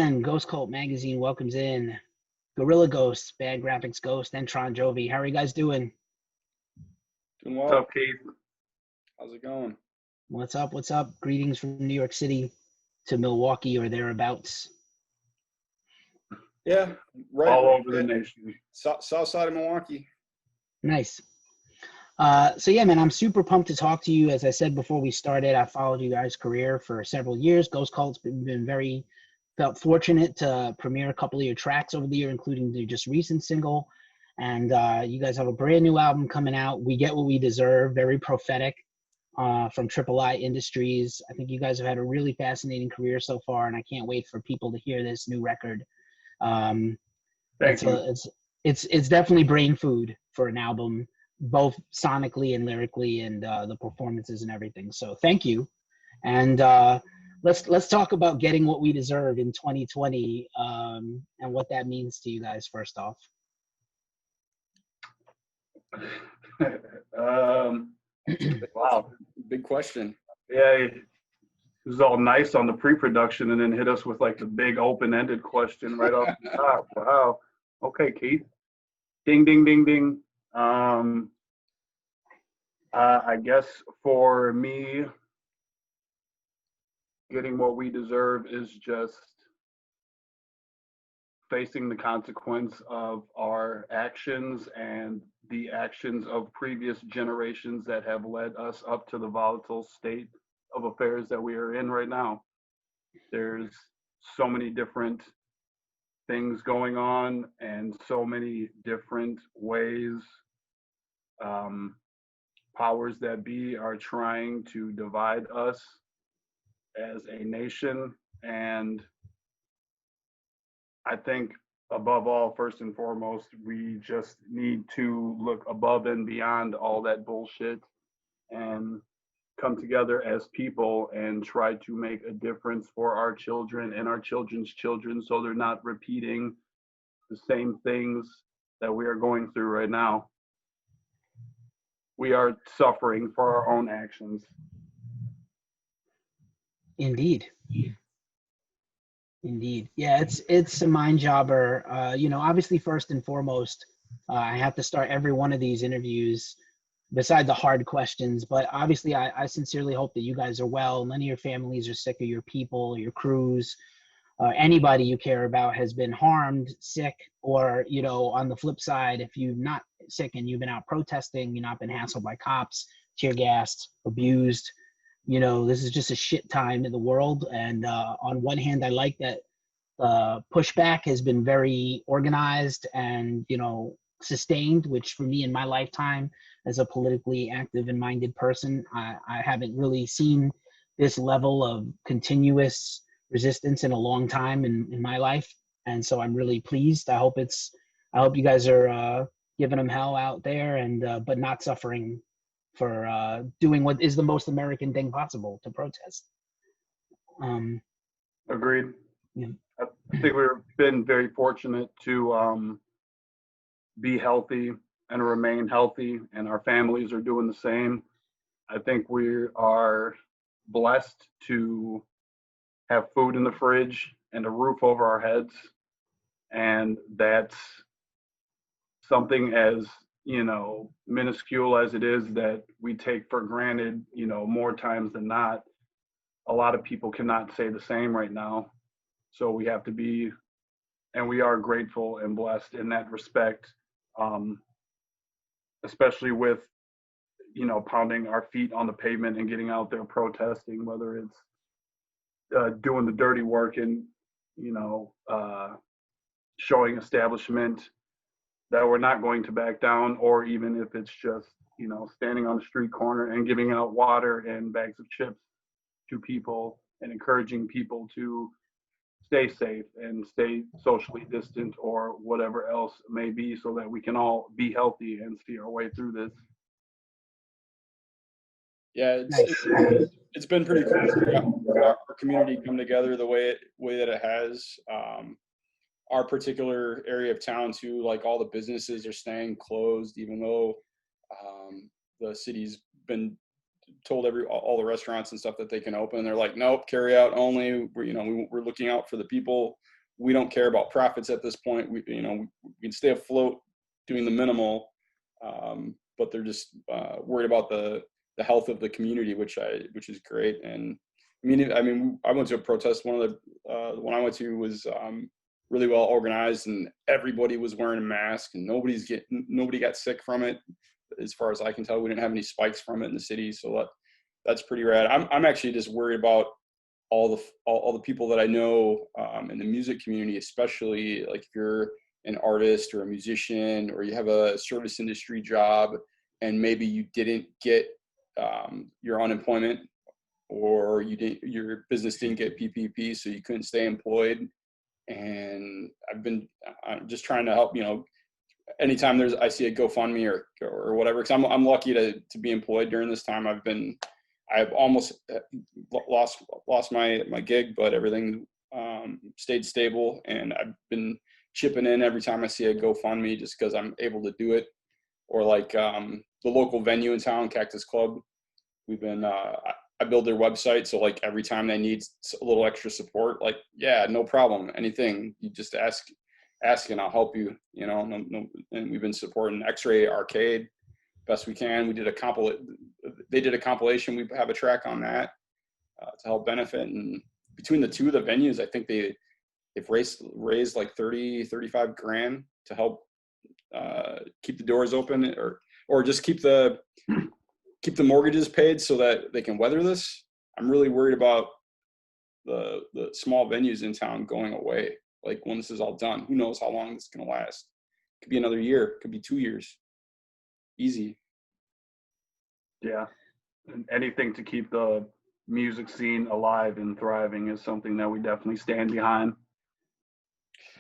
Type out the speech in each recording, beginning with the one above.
man, Ghost Cult Magazine welcomes in Guerilla Ghost, Bad Graphics Ghost, and Tron Jovi. How are you guys doing? Doing What's well. up, Keith? How's it going? What's up? What's up? Greetings from New York City to Milwaukee or thereabouts. Yeah, right. All over the nation. South side of Milwaukee. Nice. So yeah, man, I'm super pumped to talk to you. As I said before we started, I followed you guys' career for several years. Ghost Cult's felt fortunate to premiere a couple of your tracks over the year, including the just recent single. And you guys have a brand new album coming out, We Get What We Deserve, very prophetic, from Triple I Industries. I think you guys have had a really fascinating career so far, and I can't wait for people to hear this new record. Thank you. It's definitely brain food for an album, both sonically and lyrically, and the performances and everything. So thank you. And let's talk about getting what we deserve in 2020, and what that means to you guys first off. Wow. Big question. Yeah, it was all nice on the pre-production and then hit us with like the big open-ended question right off the top. Wow. Okay, Keith. Ding, ding, ding, ding. I guess for me, getting what we deserve is just facing the consequence of our actions and the actions of previous generations that have led us up to the volatile state of affairs that we are in right now. There's so many different things going on and so many different ways powers that be are trying to divide us as a nation. And I think above all, first and foremost, we just need to look above and beyond all that bullshit and come together as people and try to make a difference for our children and our children's children so they're not repeating the same things that we are going through right now. We are suffering for our own actions. Indeed. Yeah, it's a mind jobber. Obviously, first and foremost, I have to start every one of these interviews beside the hard questions, but obviously I sincerely hope that you guys are well. None of your families are sick, or your people, your crews, anybody you care about has been harmed, sick, or, on the flip side, if you're not sick and you've been out protesting, you've not been hassled by cops, tear gassed, abused. This is just a shit time in the world. And on one hand, I like that pushback has been very organized and, sustained, which for me in my lifetime as a politically active and minded person, I haven't really seen this level of continuous resistance in a long time in my life. And so I'm really pleased. I hope you guys are giving them hell out there, and but not suffering for doing what is the most American thing possible, to protest. Agreed. Yeah. I think we've been very fortunate to be healthy and remain healthy, and our families are doing the same. I think we are blessed to have food in the fridge and a roof over our heads, and that's something as minuscule as it is that we take for granted, more times than not. A lot of people cannot say the same right now. So we have to be, and we are grateful and blessed in that respect, especially with, pounding our feet on the pavement and getting out there protesting, whether it's doing the dirty work and, showing establishment that we're not going to back down, or even if it's just, standing on the street corner and giving out water and bags of chips to people and encouraging people to stay safe and stay socially distant or whatever else it may be, so that we can all be healthy and see our way through this. Yeah, it's been pretty cool to see our community come together the way that it has. Our particular area of town too, like all the businesses are staying closed, even though the city's been told all the restaurants and stuff that they can open. They're like, nope, carry out only. We're looking out for the people we don't care about profits at this point. We can stay afloat doing the minimal, but they're just worried about the health of the community, which is great. And I mean, I went to a protest. One of the one I went to was really well organized, and everybody was wearing a mask, and nobody got sick from it, as far as I can tell. We didn't have any spikes from it in the city, so that's pretty rad. I'm actually just worried about all the people that I know in the music community, especially like if you're an artist or a musician, or you have a service industry job, and maybe you didn't get your unemployment, or your business didn't get PPP, so you couldn't stay employed. And I'm just trying to help, anytime I see a GoFundMe or whatever, because I'm lucky to be employed during this time. I've almost lost my gig, but everything stayed stable, and I've been chipping in every time I see a GoFundMe, just because I'm able to do it. Or like the local venue in town, Cactus Club, we've been I build their website, so like every time they need a little extra support, like, yeah, no problem, anything, you just ask and I'll help you. No, and we've been supporting X-Ray Arcade best we can. They did a compilation. We have a track on that to help benefit. And between the two of the venues, I think they've raised like 35 grand to help keep the doors open, or just keep the mortgages paid so that they can weather this. I'm really worried about the small venues in town going away. Like, when this is all done, who knows how long this is going to last? Could be another year, could be 2 years. Easy. Yeah. And anything to keep the music scene alive and thriving is something that we definitely stand behind.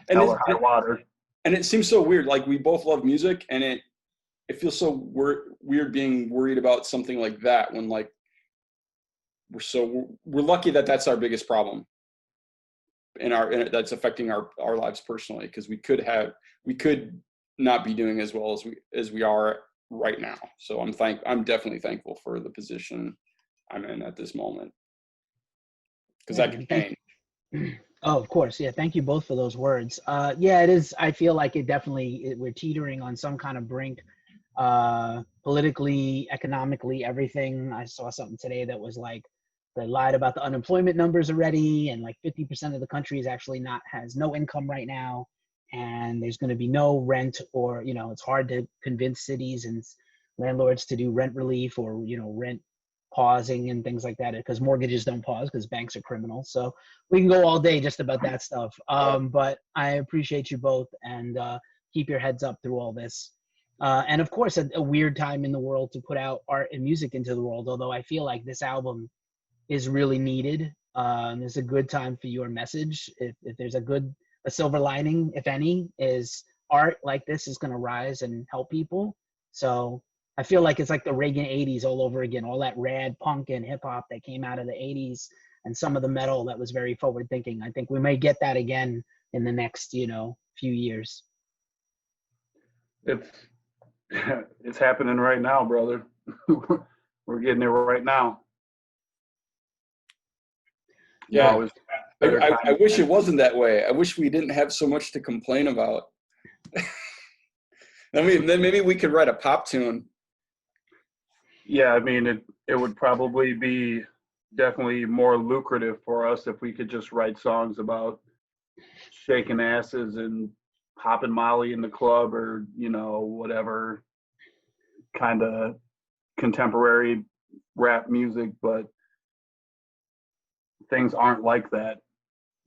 And Hell or high water. And it seems so weird. Like, we both love music, and it feels so weird being worried about something like that, when like we're lucky that that's our biggest problem that's affecting our lives personally, because we could not be doing as well as we are right now. So I'm definitely thankful for the position I'm in at this moment, because that can change. Oh, of course. Yeah. Thank you both for those words. Yeah, it is. I feel like we're teetering on some kind of brink, politically, economically, everything. I saw something today that was like, they lied about the unemployment numbers already, and like 50% of the country is actually has no income right now, and there's going to be no rent, or it's hard to convince cities and landlords to do rent relief, or rent pausing and things like that, because mortgages don't pause because banks are criminals. So we can go all day just about that stuff. But I appreciate you both, and keep your heads up through all this. And of course, a weird time in the world to put out art and music into the world, although I feel like this album is really needed. It's a good time for your message. If there's a silver lining, if any, is art like this is going to rise and help people. So I feel like it's like the Reagan 80s all over again, all that rad punk and hip hop that came out of the 80s, and some of the metal that was very forward thinking. I think we may get that again in the next, few years. It's happening right now, brother. We're getting there right now. Yeah, I wish it wasn't that way. I wish we didn't have so much to complain about. Then maybe we could write a pop tune. Yeah, I mean, it would probably be definitely more lucrative for us if we could just write songs about shaking asses and popping Molly in the club, or whatever kind of contemporary rap music. But things aren't like that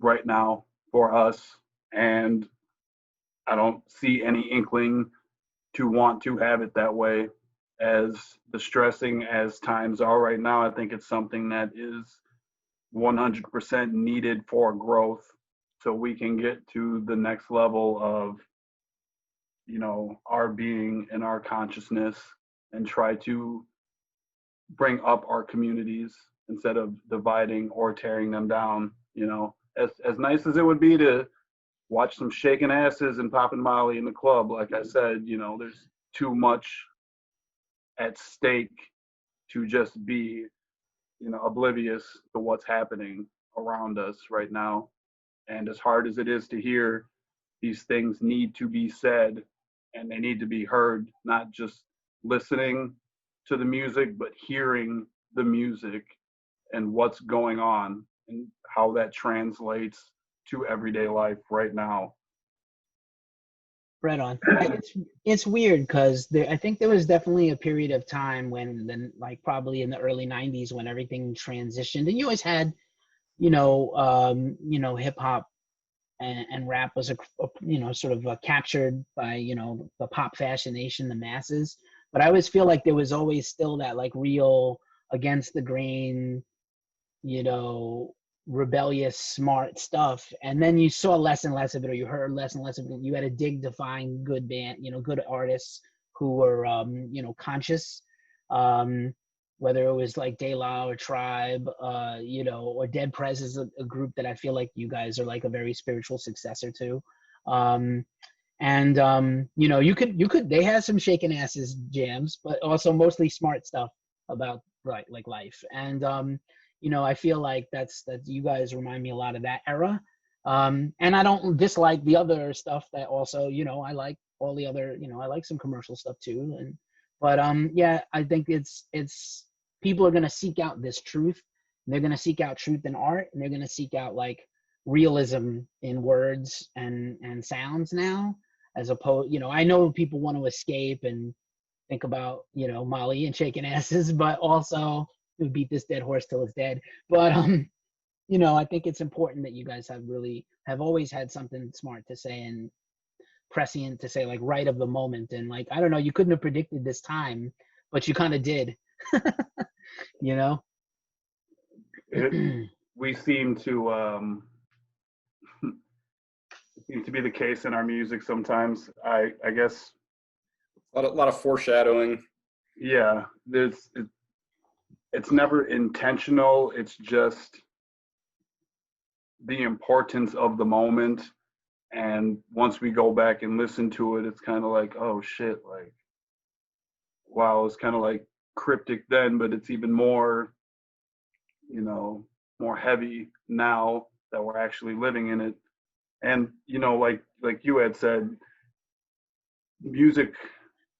right now for us, and I don't see any inkling to want to have it that way. As distressing as times are right now, I think it's something that is 100% needed for growth, so we can get to the next level of our being and our consciousness, and try to bring up our communities instead of dividing or tearing them down. As nice as it would be to watch some shaking asses and popping Molly in the club, like I said, there's too much at stake to just be oblivious to what's happening around us right now. And as hard as it is to hear, these things need to be said and they need to be heard, not just listening to the music, but hearing the music and what's going on and how that translates to everyday life right now. Right on. It's weird because I think there was definitely a period of time when, then, like probably in the early '90s, when everything transitioned, and you always had, hip hop and rap was sort of captured by the pop fascination, the masses. But I always feel like there was always still that like real against the grain, you know, rebellious, smart stuff. And then you saw less and less of it, or you heard less and less of it. You had to dig to find good good artists who were, conscious. Whether it was like De La or Tribe, or Dead Prez is a group that I feel like you guys are like a very spiritual successor to. They had some shaking asses jams, but also mostly smart stuff about like life. And I feel like that you guys remind me a lot of that era. And I don't dislike the other stuff that also, I like all the other, I like some commercial stuff too. But I think it's people are going to seek out this truth. And they're going to seek out truth in art, and they're going to seek out like realism in words and sounds now, as opposed, I know people want to escape and think about, Molly and shaking asses, but also we beat this dead horse till it's dead. But I think it's important that you guys have always had something smart to say and prescient to say, like right of the moment. And like, I don't know, you couldn't have predicted this time, but you kind of did. We seem to seem to be the case in our music sometimes. I guess A lot of foreshadowing. Yeah, it's never intentional. It's just the importance of the moment. And once we go back and listen to it, it's kind of like, oh shit, like, wow, it's kind of like cryptic then, but it's even more, more heavy now that we're actually living in it. And, like you had said, music,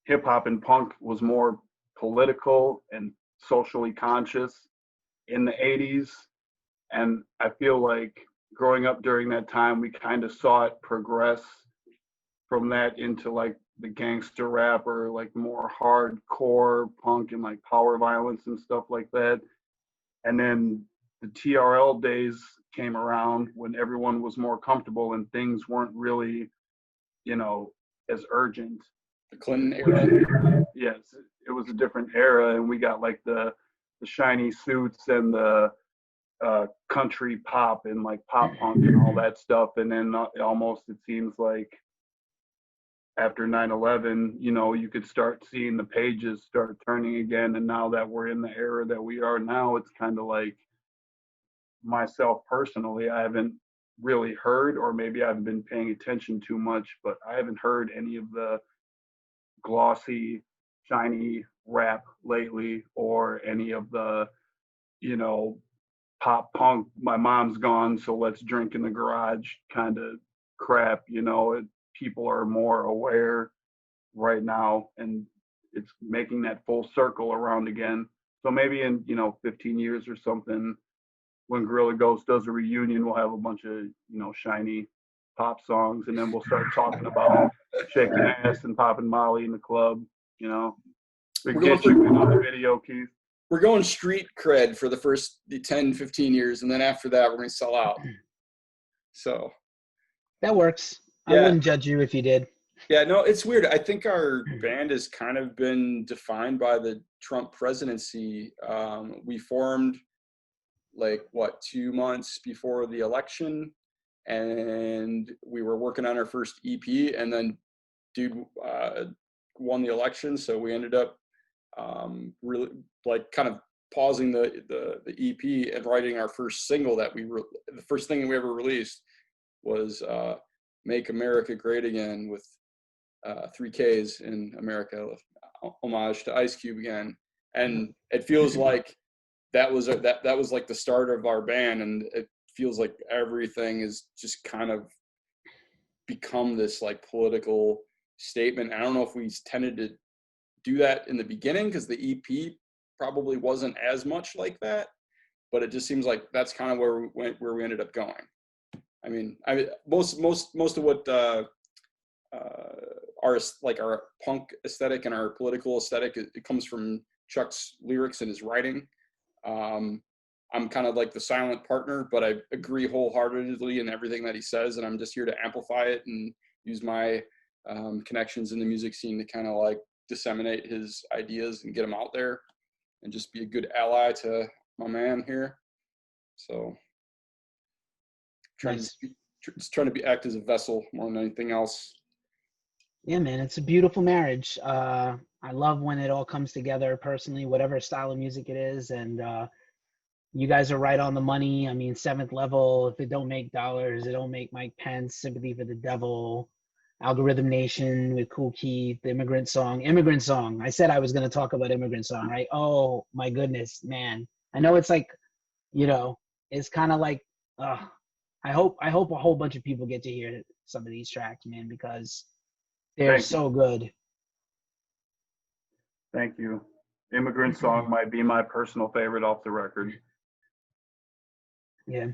hip hop and punk was more political and socially conscious in the 80s. And I feel like growing up during that time, we kind of saw it progress from that into like the gangster rap, or like more hardcore punk and like power violence and stuff like that. And then the TRL days came around when everyone was more comfortable and things weren't really, as urgent. The Clinton era. Yes, it was a different era, and we got like the shiny suits and the country pop and like pop punk and all that stuff. And then almost it seems like after 9/11, you could start seeing the pages start turning again. And now that we're in the era that we are now, it's kind of like, myself personally, I haven't really heard, or maybe I haven't been paying attention too much, but I haven't heard any of the glossy, shiny rap lately, or any of the, pop punk, my mom's gone, so let's drink in the garage kind of crap. People are more aware right now, and it's making that full circle around again. So maybe in 15 years or something, when Guerilla Ghost does a reunion, we'll have a bunch of shiny pop songs, and then we'll start talking about shaking ass and popping Molly in the club. We get you on the video, Keith. We're going street cred for the first 10, 15 years, and then after that, we're going to sell out. So that works. Yeah. I wouldn't judge you if you did. Yeah, no, it's weird. I think our band has kind of been defined by the Trump presidency. We formed 2 months before the election, and we were working on our first EP, and then dude won the election, so we ended up really kind of pausing the EP and writing our first single the first thing we ever released was Make America Great Again, with 3 Ks in America, homage to Ice Cube again. And it feels like that was like the start of our band, and it feels like everything is just kind of become this like political statement. I don't know if we tended to do that in the beginning because the EP probably wasn't as much like that, but it just seems like that's kind of where we ended up going. I mean, most of what our punk aesthetic and our political aesthetic, it comes from Chuck's lyrics and his writing. I'm kind of like the silent partner, but I agree wholeheartedly in everything that he says, and I'm just here to amplify it and use my connections in the music scene to kind of like disseminate his ideas and get them out there and just be a good ally to my man here. So trying to act as a vessel more than anything else. Yeah, man, it's a beautiful marriage. I love when it all comes together personally, whatever style of music it is. And you guys are right on the money. I mean, Seventh Level, if it don't make dollars, it don't make Mike Pence, Sympathy for the Devil, Algorithm Nation with Kool Keith, Immigrant Song. I said I was going to talk about Immigrant Song, right? Oh, my goodness, man. I know it's like, it's kind of like, I hope a whole bunch of people get to hear some of these tracks, man, because they're so good. Thank you. Immigrant Song might be my personal favorite off the record. Yeah,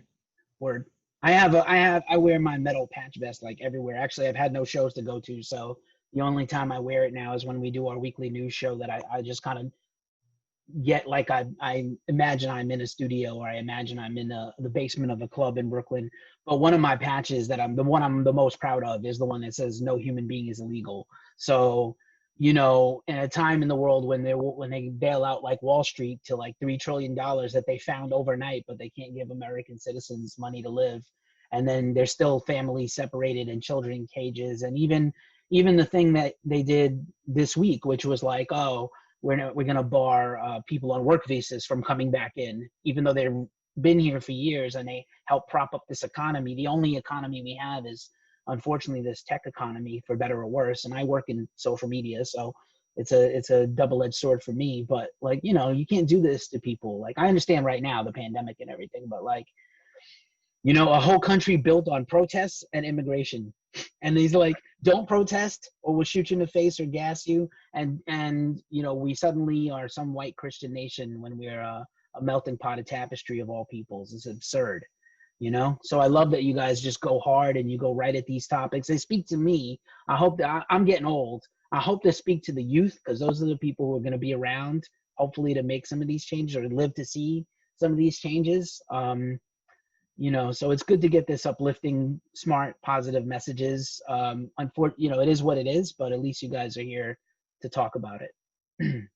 word. I wear my metal patch vest like everywhere. Actually, I've had no shows to go to, so the only time I wear it now is when we do our weekly news show that I just kind of get like I imagine I'm in a studio, or I imagine I'm in the basement of a club in Brooklyn. But one of my patches that I'm the most proud of is the one that says "No human being is illegal." So, in a time in the world when they bail out like Wall Street to like $3 trillion that they found overnight, but they can't give American citizens money to live, and then there's still families separated and children in cages, and even the thing that they did this week, which was like, oh, we're going to bar people on work visas from coming back in, even though they've been here for years and they help prop up this economy. The only economy we have is, unfortunately, this tech economy, for better or worse. And I work in social media, so it's a double-edged sword for me. But like, you can't do this to people. Like, I understand right now the pandemic and everything, but like, a whole country built on protests and immigration. And he's like, don't protest or we'll shoot you in the face or gas you. And we suddenly are some white Christian nation when we're a melting pot of tapestry of all peoples. It's absurd, So I love that you guys just go hard and you go right at these topics. They speak to me. I hope that I'm getting old. I hope to speak to the youth, because those are the people who are going to be around, hopefully, to make some of these changes or live to see some of these changes. So it's good to get this uplifting, smart, positive messages. It is what it is, but at least you guys are here to talk about it.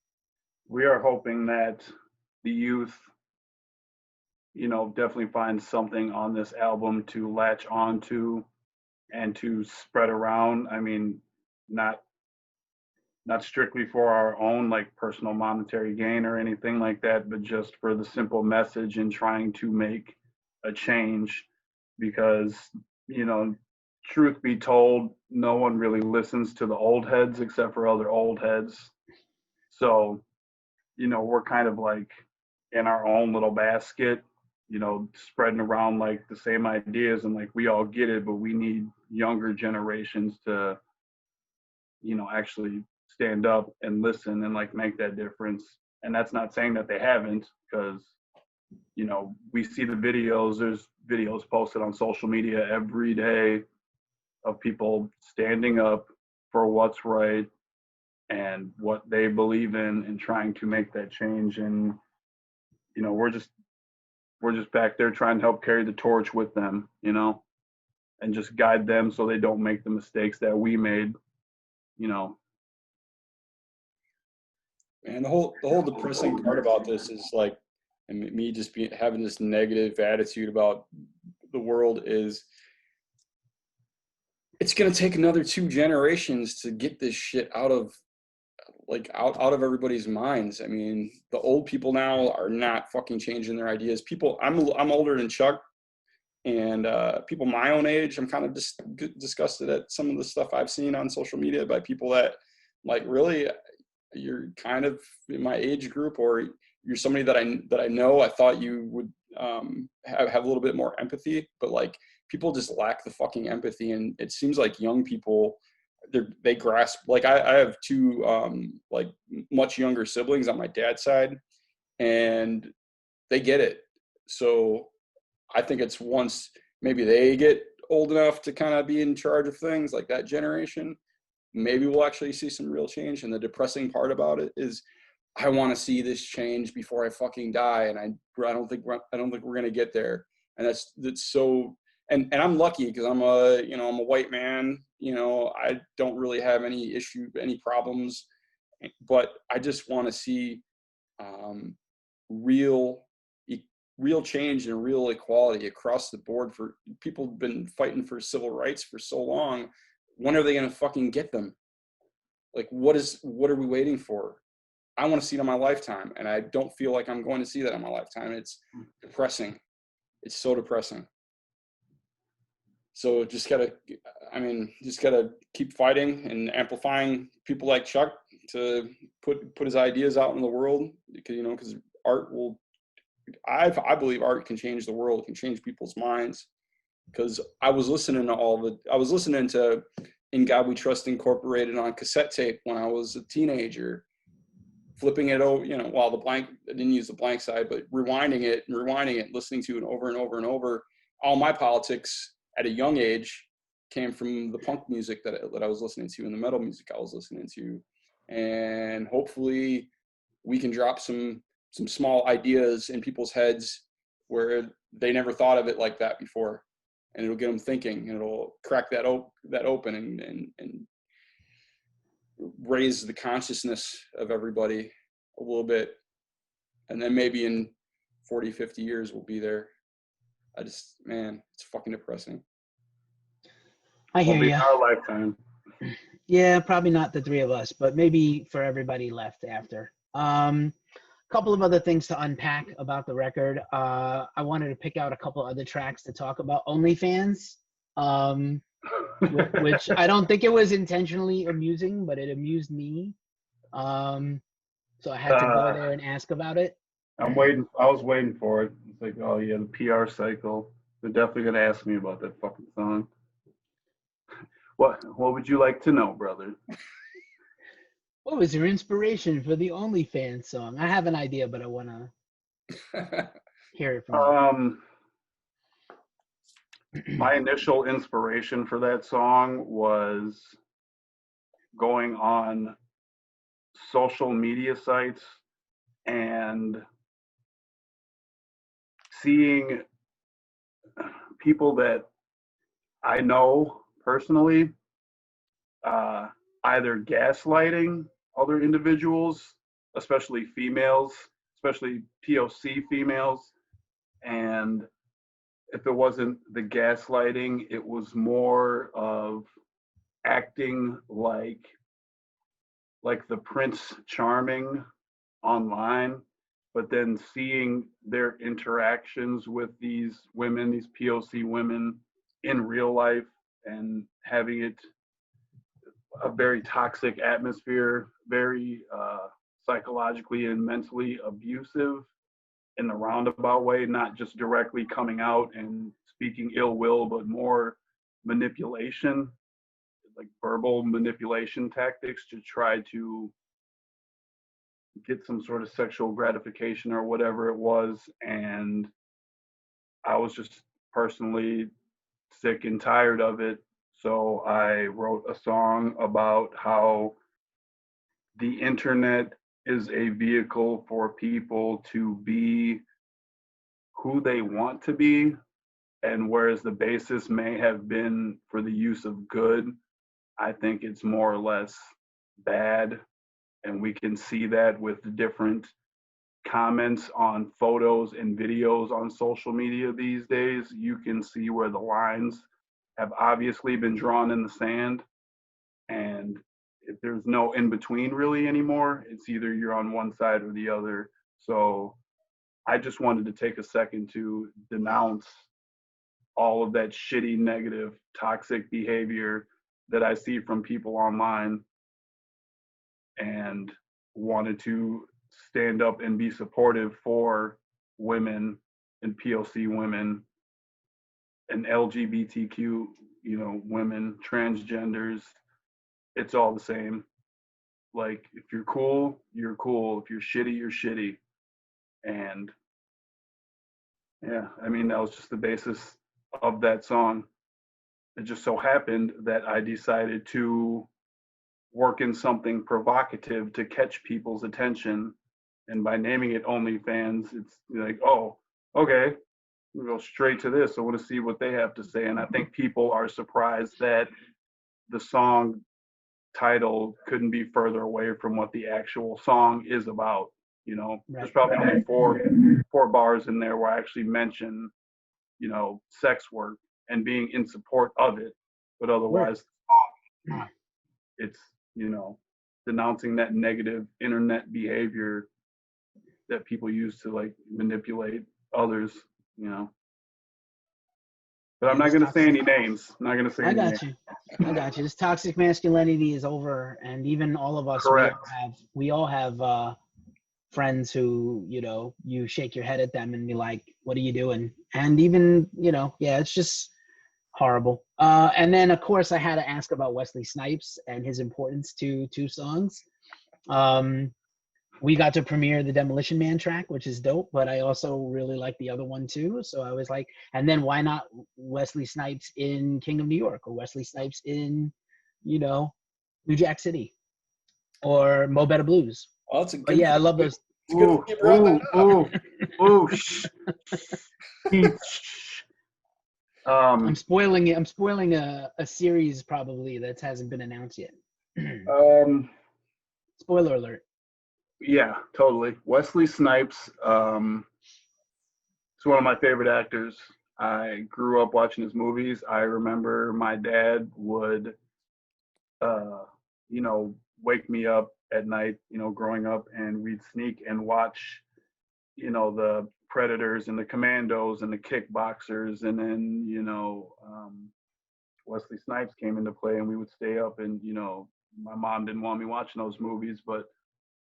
We are hoping that the youth, definitely find something on this album to latch on to and to spread around. I mean, not strictly for our own like personal monetary gain or anything like that, but just for the simple message and trying to make a change, because truth be told, no one really listens to the old heads except for other old heads. So we're kind of like in our own little basket, spreading around like the same ideas, and like we all get it, but we need younger generations to actually stand up and listen and like make that difference. And that's not saying that they haven't, because we see the videos. There's videos posted on social media every day of people standing up for what's right and what they believe in and trying to make that change. And, we're just back there trying to help carry the torch with them, and just guide them so they don't make the mistakes that we made, And the whole depressing part about this is like, and me just having this negative attitude about the world is, it's going to take another 2 generations to get this shit out of everybody's minds. I mean, the old people now are not fucking changing their ideas. People, I'm older than Chuck, and people my own age, I'm kind of just disgusted at some of the stuff I've seen on social media by people that, like, really, you're kind of in my age group, or you're somebody that I know. I thought you would have a little bit more empathy, but like people just lack the fucking empathy. And it seems like young people, they grasp, like I have two like much younger siblings on my dad's side, and they get it. So I think it's once maybe they get old enough to kind of be in charge of things, like that generation, maybe we'll actually see some real change. And the depressing part about it is I want to see this change before I fucking die, and I don't think we're gonna get there. And that's so. And I'm lucky because I'm a white man. I don't really have any problems, but I just want to see real change and real equality across the board. For people who've been fighting for civil rights for so long, when are they gonna fucking get them? Like, what are we waiting for? I want to see it in my lifetime, and I don't feel like I'm going to see that in my lifetime. It's depressing. It's so depressing. So just gotta keep fighting and amplifying people like Chuck to put his ideas out in the world, because art will. I believe art can change the world, can change people's minds. Because I was listening to In God We Trust Incorporated on cassette tape when I was a teenager, flipping it over, while I didn't use the blank side, but rewinding it, listening to it over and over and over. All my politics at a young age came from the punk music that I was listening to and the metal music I was listening to. And hopefully we can drop some small ideas in people's heads where they never thought of it like that before. And it'll get them thinking, and it'll crack that open and raise the consciousness of everybody a little bit. And then maybe in 40, 50 years we'll be there. It's fucking depressing. I hear you. Our lifetime. Yeah, probably not the three of us, but maybe for everybody left after. Couple of other things to unpack about the record. I wanted to pick out a couple other tracks to talk about. OnlyFans, which I don't think it was intentionally amusing, but it amused me. So I had to go there and ask about it. I was waiting for it. It's like, oh yeah, the PR cycle. They're definitely gonna ask me about that fucking song. What would you like to know, brother? What was your inspiration for the OnlyFans song? I have an idea, but I want to hear it from you. My initial inspiration for that song was going on social media sites and seeing people that I know personally either gaslighting other individuals, especially females, especially POC females. And if it wasn't the gaslighting, it was more of acting like the Prince Charming online, but then seeing their interactions with these women, these POC women in real life, and having it a very toxic atmosphere, very psychologically and mentally abusive in the roundabout way, not just directly coming out and speaking ill will, but more manipulation, like verbal manipulation tactics to try to get some sort of sexual gratification or whatever it was. And I was just personally sick and tired of it. So I wrote a song about how the internet is a vehicle for people to be who they want to be. And whereas the basis may have been for the use of good, I think it's more or less bad. And we can see that with the different comments on photos and videos on social media these days. You can see where the lines have obviously been drawn in the sand, and if there's no in between really anymore, it's either you're on one side or the other. So I just wanted to take a second to denounce all of that shitty, negative, toxic behavior that I see from people online, and wanted to stand up and be supportive for women and POC women and LGBTQ, women, transgenders. It's all the same. Like, if you're cool, you're cool. If you're shitty, you're shitty. And yeah, I mean, that was just the basis of that song. It just so happened that I decided to work in something provocative to catch people's attention. And by naming it OnlyFans, it's like, oh, okay, we'll go straight to this. I want to see what they have to say. And I think people are surprised that the song title couldn't be further away from what the actual song is about. There's probably only four bars in there where I actually mention, sex work and being in support of it. But otherwise, it's, denouncing that negative internet behavior that people use to like manipulate others, But I'm not going to say any names. I'm not going to say I any got names. you. I got you. This toxic masculinity is over, and even all of us, Correct. we all have friends who, you shake your head at them and be like, "What are you doing?" And even, yeah, it's just horrible. And then, of course, I had to ask about Wesley Snipes and his importance to two songs. We got to premiere the Demolition Man track, which is dope, but I also really like the other one too. So I was like, and then why not Wesley Snipes in King of New York, or Wesley Snipes in, New Jack City, or Mo Better Blues? Oh, that's a good. But yeah, I love those. Ooh, I'm spoiling it. I'm spoiling a series probably that hasn't been announced yet. Spoiler alert. Yeah, totally. Wesley Snipes, is one of my favorite actors. I grew up watching his movies. I remember my dad would, wake me up at night, growing up, and we'd sneak and watch, the Predators and the Commandos and the Kickboxers, and then, Wesley Snipes came into play, and we would stay up, and, my mom didn't want me watching those movies, but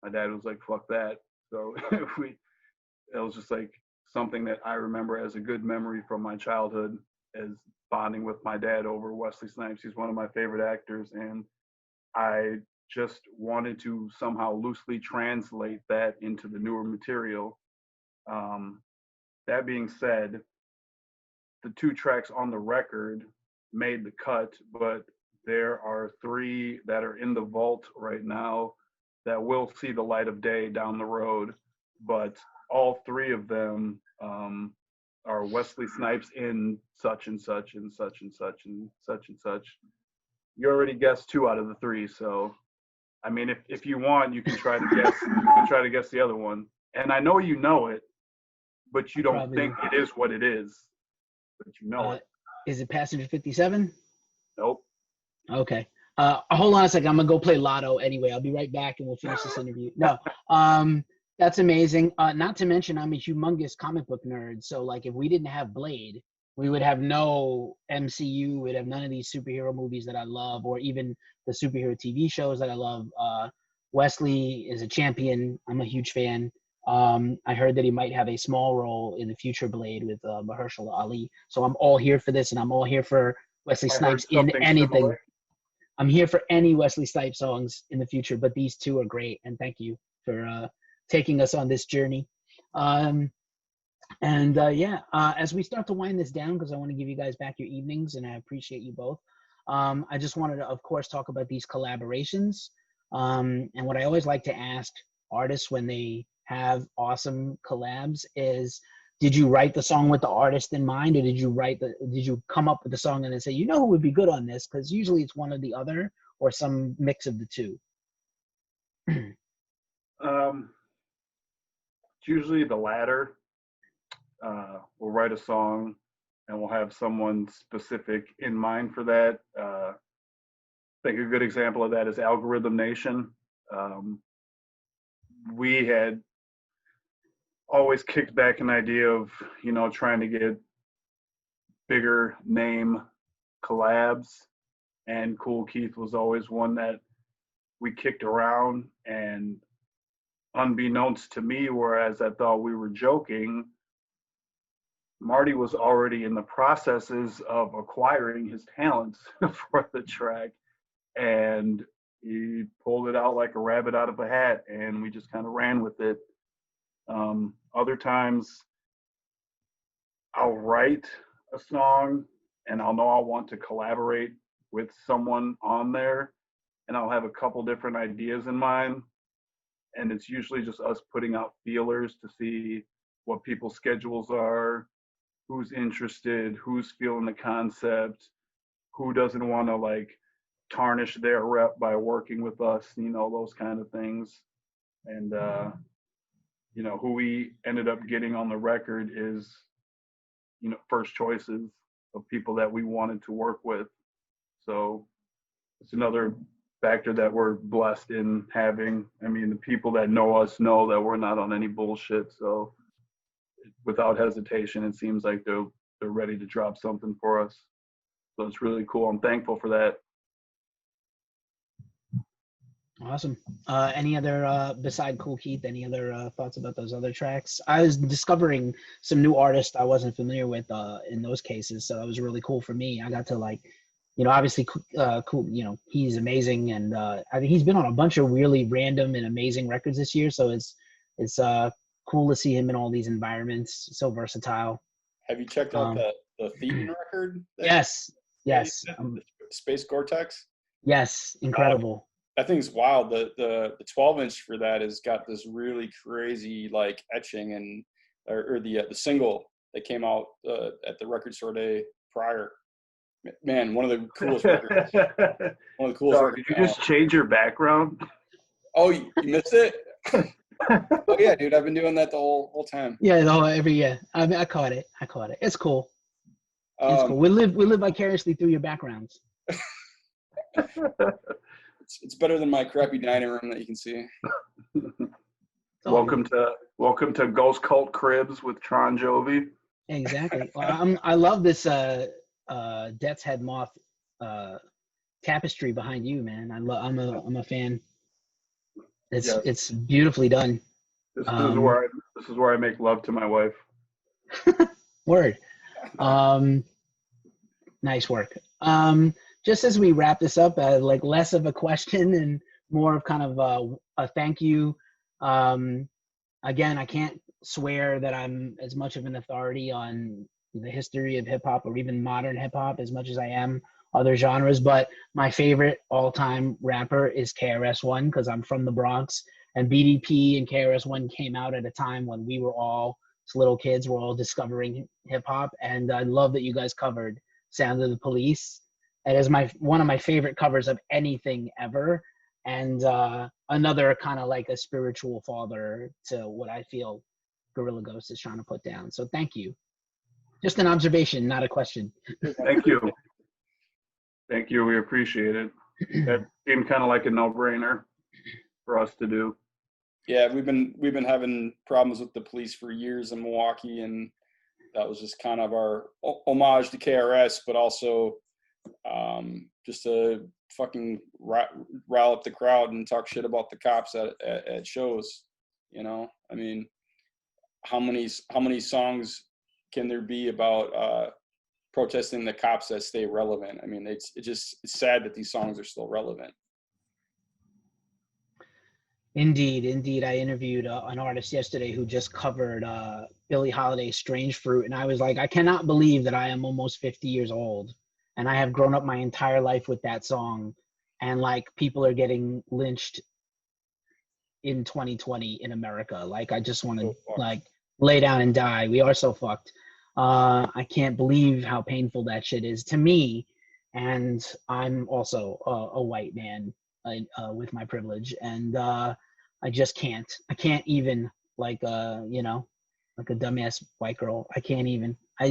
my dad was like, fuck that. So it was just like something that I remember as a good memory from my childhood, as bonding with my dad over Wesley Snipes. He's one of my favorite actors, and I just wanted to somehow loosely translate that into the newer material. That being said, the two tracks on the record made the cut, but there are 3 that are in the vault right now that will see the light of day down the road. But all 3 of them are Wesley Snipes in such and such and such and such and such and such. You already guessed 2 out of the 3, so I mean, if you want, you can try to guess. You can try to guess the other one. And I know you know it, but you don't think it is what it is. But you know it. Is it Passenger 57? Nope. Okay. Hold on a second. I'm gonna go play Lotto anyway. I'll be right back and we'll finish this interview. No. That's amazing. Not to mention, I'm a humongous comic book nerd. So like, if we didn't have Blade, we would have no MCU. We'd have none of these superhero movies that I love, or even the superhero TV shows that I love. Wesley is a champion. I'm a huge fan. I heard that he might have a small role in the future Blade with Mahershala Ali. So I'm all here for this, and I'm all here for Wesley Snipes in anything. Similar. I'm here for any Wesley Snipes songs in the future, but these 2 are great, and thank you for taking us on this journey. As we start to wind this down, because I want to give you guys back your evenings, and I appreciate you both. I just wanted to, of course, talk about these collaborations. And what I always like to ask artists when they have awesome collabs is, did you write the song with the artist in mind, or did you come up with the song and then say, who would be good on this? Because usually it's one or the other, or some mix of the 2. It's usually the latter. We'll write a song and we'll have someone specific in mind for that. I think a good example of that is Algorithm Nation. We had always kicked back an idea of, trying to get bigger name collabs, and Kool Keith was always one that we kicked around, and unbeknownst to me, whereas I thought we were joking, Marty was already in the processes of acquiring his talents for the track, and he pulled it out like a rabbit out of a hat, and we just kind of ran with it. Other times I'll write a song and I'll know I want to collaborate with someone on there, and I'll have a couple different ideas in mind, and it's usually just us putting out feelers to see what people's schedules are, who's interested, who's feeling the concept, who doesn't want to like tarnish their rep by working with us, those kind of things. And who we ended up getting on the record is first choices of people that we wanted to work with. So it's another factor that we're blessed in having. I mean, the people that know us know that we're not on any bullshit. So without hesitation, it seems like they're ready to drop something for us. So it's really cool. I'm thankful for that. Awesome. Any other, beside Cool Keith, any other thoughts about those other tracks? I was discovering some new artists I wasn't familiar with in those cases, so that was really cool for me. I got to obviously, cool. He's amazing, and I think he's been on a bunch of really random and amazing records this year. So it's cool to see him in all these environments. So versatile. Have you checked out the Thetan record? Yes. Space Gore-Tex. Yes, incredible. That thing's wild. The 12-inch for that has got this really crazy like etching or the single that came out at the record store day prior. Man, one of the coolest records. One of the coolest records. Did you just change your background? Oh, you missed it? Oh yeah, dude, I've been doing that the whole time. Yeah, every year. I mean, I caught it. It's cool. It's cool. We live vicariously through your backgrounds. It's better than my crappy dining room that you can see. Welcome to Ghost Cult Cribs with Tron Jovi. Exactly. Well, I love this Death's Head Moth tapestry behind you, man. I'm a fan. It's beautifully done. This is where I make love to my wife. Word. Nice work. Just as we wrap this up, like less of a question and more of kind of a thank you. Again, I can't swear that I'm as much of an authority on the history of hip hop or even modern hip hop as much as I am other genres, but my favorite all-time rapper is KRS-One because I'm from the Bronx, and BDP and KRS-One came out at a time when we were all little kids, were all discovering hip hop, and I love that you guys covered Sound of the Police. It is one of my favorite covers of anything ever, and another kind of like a spiritual father to what I feel Guerilla Ghost is trying to put down. So thank you. Just an observation, not a question. Thank you. Thank you. We appreciate it. That seemed kind of like a no-brainer for us to do. Yeah, we've been having problems with the police for years in Milwaukee, and that was just kind of our homage to KRS, but also just to fucking rile up the crowd and talk shit about the cops at shows. I mean, how many songs can there be about protesting the cops that stay relevant? I mean, it's sad that these songs are still relevant. Indeed. I interviewed an artist yesterday who just covered Billie Holiday's Strange Fruit, and I was like, I cannot believe that I am almost 50 years old and I have grown up my entire life with that song, and like people are getting lynched in 2020 in America. Like, I just want to like lay down and die. We are so fucked. I can't believe how painful that shit is to me, and I'm also a white man with my privilege, and I just can't. I can't even like a dumbass white girl. I can't even. I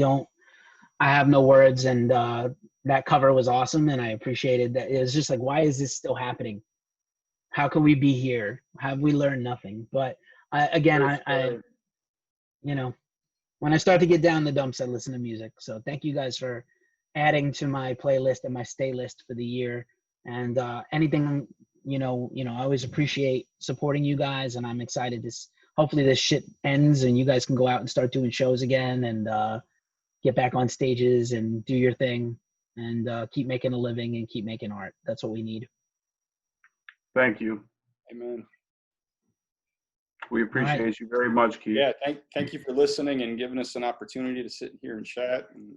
have no words, and that cover was awesome, and I appreciated that. It was just like, why is this still happening? How can we be here? Have we learned nothing? But I when I start to get down the dumps, I listen to music. So thank you guys for adding to my playlist and my stay list for the year. And anything, I always appreciate supporting you guys, and I'm excited hopefully this shit ends and you guys can go out and start doing shows again, and get back on stages and do your thing and keep making a living and keep making art. That's what we need. Thank you. Amen. We appreciate you very much, Keith. Yeah, thank you for listening and giving us an opportunity to sit here and chat and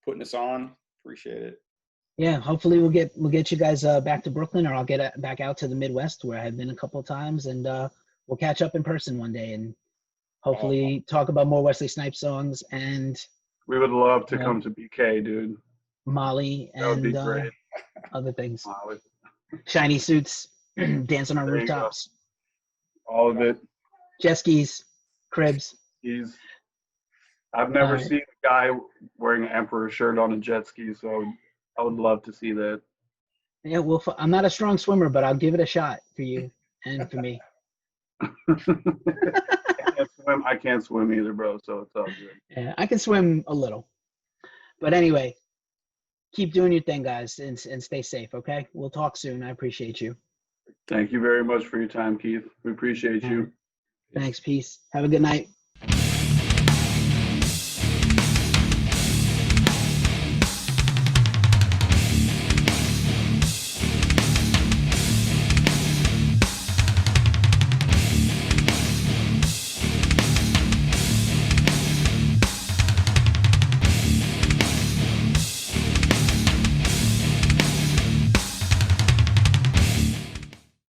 putting us on. Appreciate it. Yeah, hopefully we'll get you guys back to Brooklyn, or I'll get back out to the Midwest where I've been a couple of times, and we'll catch up in person one day and hopefully talk about more Wesley Snipes songs. And we would love to come to BK, dude. Molly That would be and great. other things. Molly. Shiny suits, dancing on rooftops. All of it. Jet skis, cribs. I've never seen a guy wearing an Emperor shirt on a jet ski, so I would love to see that. Yeah, well, I'm not a strong swimmer, but I'll give it a shot for you and for me. I can't swim either, bro, so it's all good. Yeah, I can swim a little. But anyway, keep doing your thing, guys, and stay safe, okay? We'll talk soon. I appreciate you. Thank you very much for your time, Keith. We appreciate you. Thanks. Peace. Have a good night.